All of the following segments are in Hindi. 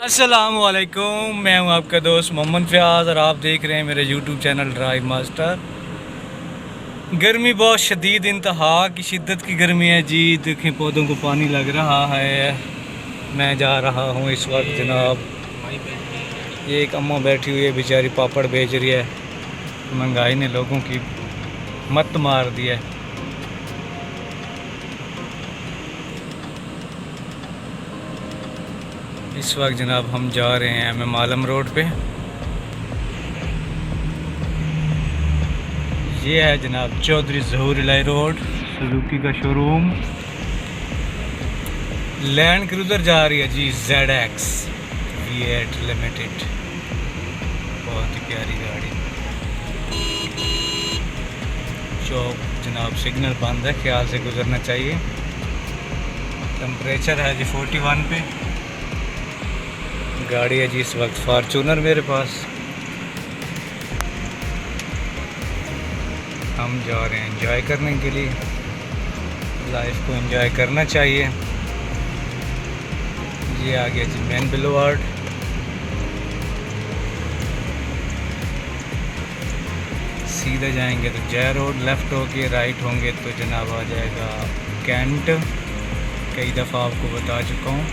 अस्सलामुअलैकुम, मैं हूं आपका दोस्त मोहम्मद फ़याज़ और आप देख रहे हैं मेरे यूट्यूब चैनल ड्राइव मास्टर। गर्मी बहुत शदीद इंतहा की शिद्दत की गर्मी है जी। देखें पौधों को पानी लग रहा है। मैं जा रहा हूं इस वक्त जनाब। ये एक अम्मा बैठी हुई है बेचारी, पापड़ बेच रही है। महंगाई ने लोगों की मत मार दी है। इस वक्त जनाब हम जा रहे हैं एम आलम रोड पे। ये है जनाब चौधरी ज़हूर इलाही रोड, सुजुकी का शोरूम। लैंड क्रूज़र जा रही है जी ZX V8 लिमिटेड, बहुत ही प्यारी गाड़ी। चौक जनाब सिग्नल बंद है, ख्याल से गुजरना चाहिए। टेम्परेचर है जी 41 पे। गाड़ी है जी इस वक्त फॉर्चूनर मेरे पास। हम जा रहे हैं एंजॉय करने के लिए। लाइफ को एंजॉय करना चाहिए। ये आ गया जी मेन बुलेवार्ड। सीधा जाएंगे तो जय रोड, लेफ़्ट होके राइट होंगे तो जनाब आ जाएगा कैंट। कई दफ़ा आपको बता चुका हूँ।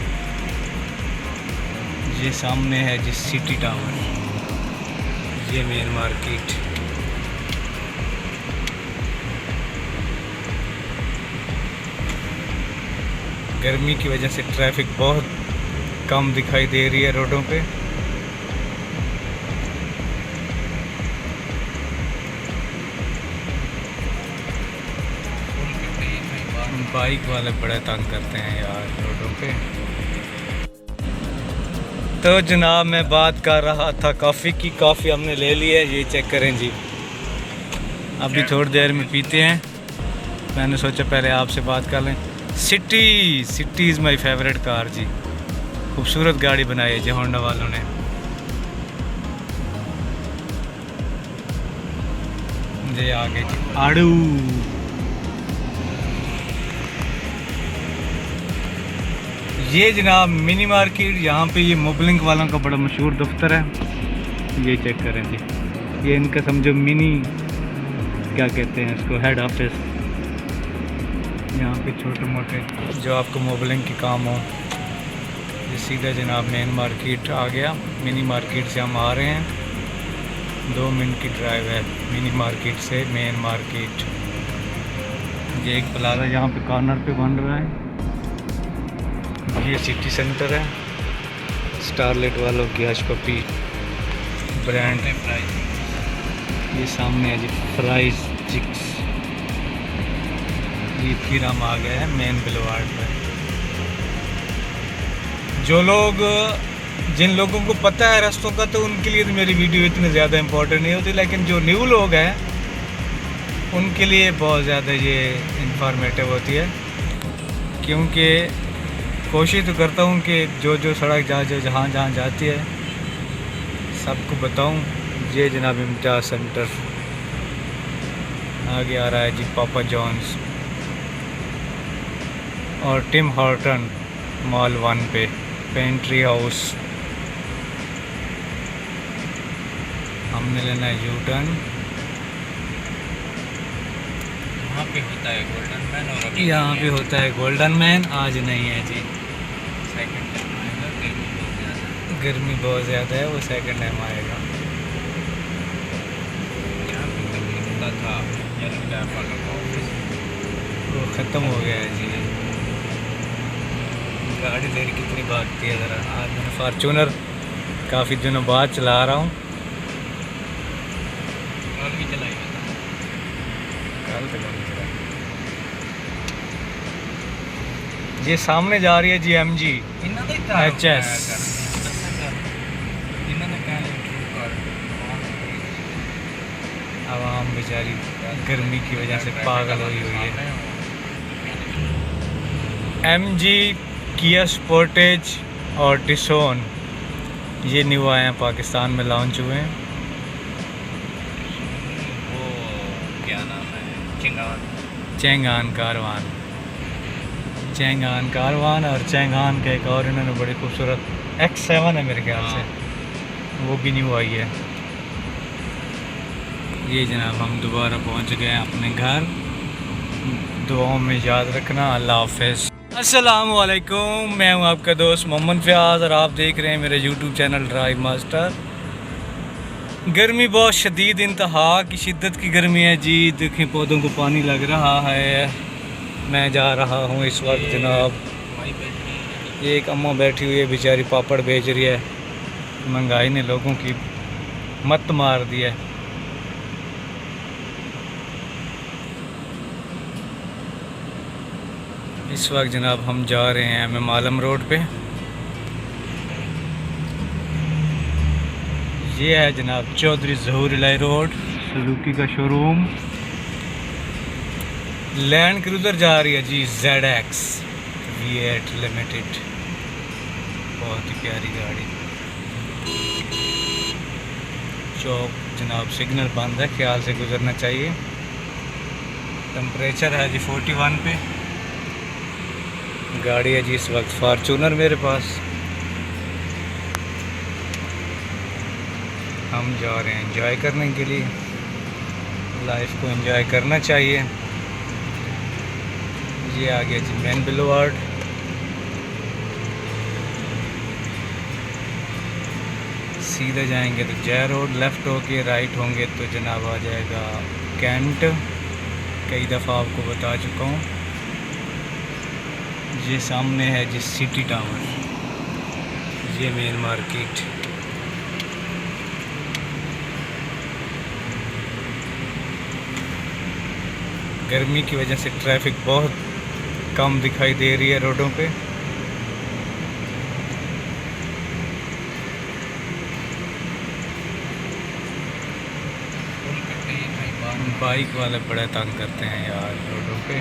ये सामने है जी सिटी टावर। ये मेन मार्केट। गर्मी की वजह से ट्रैफिक बहुत कम दिखाई दे रही है रोडों पे। बाइक वाले बड़े तंग करते हैं यार रोडों पे। तो जनाब मैं बात कर रहा था कॉफ़ी की। कॉफ़ी हमने ले ली है, ये चेक करें जी। अभी थोड़ी देर में पीते हैं। मैंने सोचा पहले आपसे बात कर लें। City is my favourite car जी। खूबसूरत गाड़ी बनाई है जी होंडा वालों ने। ये आगे जी आड़ू। ये जनाब मिनी मार्केट। यहाँ पे ये मोबलिंक वालों का बड़ा मशहूर दफ्तर है। ये चेक करें जी, ये इनका समझो मिनी, क्या कहते हैं इसको, हेड ऑफिस। यहाँ पे छोटे मोटे जो आपको मोबलिंग के काम हो। ये सीधा जनाब मेन मार्केट आ गया। मिनी मार्केट से हम आ रहे हैं, 2 मिनट की ड्राइव है मिनी मार्केट से मेन मार्केट। ये एक प्लाजा यहाँ पे कॉर्नर पे बन रहा है। ये सिटी सेंटर है, स्टारलेट वालों की हज पपी ब्रांड है। ये सामने है जी फ्राइज चिक्स। ये फिर हम आ गए हैं मेन बुलेवार्ड पे। जिन लोगों को पता है रास्तों का, तो उनके लिए तो मेरी वीडियो इतनी ज़्यादा इम्पोर्टेंट नहीं होती, लेकिन जो न्यू लोग हैं उनके लिए बहुत ज़्यादा ये इंफॉर्मेटिव होती है। क्योंकि कोशिश तो करता हूँ कि जो सड़क जहाँ जाती है सबको बताऊँ। ये जनाब इम्तियाज़ सेंटर आगे आ रहा है जी। पापा जॉन्स और टिम हॉर्टन मॉल 1 पे। Pantry house. हमने लेना है यू टर्न। यहाँ पे होता है गोल्डन मैन, और यहाँ पे होता है गोल्डन मैन। आज नहीं है जी, सेकंड टाइम आएगा। गर्मी बहुत ज़्यादा है, वो सेकंड टाइम आएगा। यहाँ पे तभी होता था येलो लैब वाला ऑफिस, वो ख़त्म हो गया है जी। गाड़ी देर कितनी भागती है ज़रा। आज मैंने फॉर्चूनर काफ़ी दिनों बाद चला रहा हूँ। कल भी चलाई, कल तक नहीं चलाई। ये सामने जा रही है जी MG HS। आवाम बेचारी गर्मी की वजह से पागल हुई है। MG, किया स्पोर्टेज और टिसोन ये न्यू आए हैं, पाकिस्तान में लॉन्च हुए हैं। वो क्या नाम है, चेंगान कारवान। और चेंगान का एक और इन्होंने बड़ी खूबसूरत X7 है मेरे ख्याल से, वो भी न्यू आई है। ये जनाब हम दोबारा पहुंच गए हैं अपने घर। दुआओं में याद रखना। अल्लाह हाफ़िज़। अस्सलाम वालेकुम, मैं हूं आपका दोस्त मोहम्मद फ़याज़ और आप देख रहे हैं मेरे यूट्यूब चैनल ड्राइव मास्टर। गर्मी बहुत शदीद इंतहा की शिद्दत की गर्मी है जी। देखें पौधों को पानी लग रहा है। मैं जा रहा हूं इस वक्त जनाब। ये एक अम्मा बैठी हुई है बेचारी, पापड़ बेच रही है। महंगाई ने लोगों की मत मार दी है। इस वक्त जनाब हम जा रहे हैं एम आलम रोड पे। ये है जनाब चौधरी ज़हूर इलाही रोड, सुजुकी का शोरूम। लैंड क्रूज़र जा रही है जी ZX V8 लिमिटेड, बहुत ही प्यारी गाड़ी। चौक जनाब सिग्नल बंद है, ख्याल से गुजरना चाहिए। टेम्परेचर है जी 41 पे। गाड़ी है जी इस वक्त फॉर्चूनर मेरे पास। हम जा रहे हैं एंजॉय करने के लिए। लाइफ को एंजॉय करना चाहिए। ये आ गया जी मेन बुलेवार्ड। सीधा जाएंगे तो जय रोड, लेफ़्ट होके राइट होंगे तो जनाब आ जाएगा कैंट। कई दफ़ा आपको बता चुका हूँ। ये सामने है जी सिटी टावर। ये मेन मार्केट। गर्मी की वजह से ट्रैफिक बहुत कम दिखाई दे रही है रोडों पे। बाइक वाले बड़े तंग करते हैं यार रोडों पे।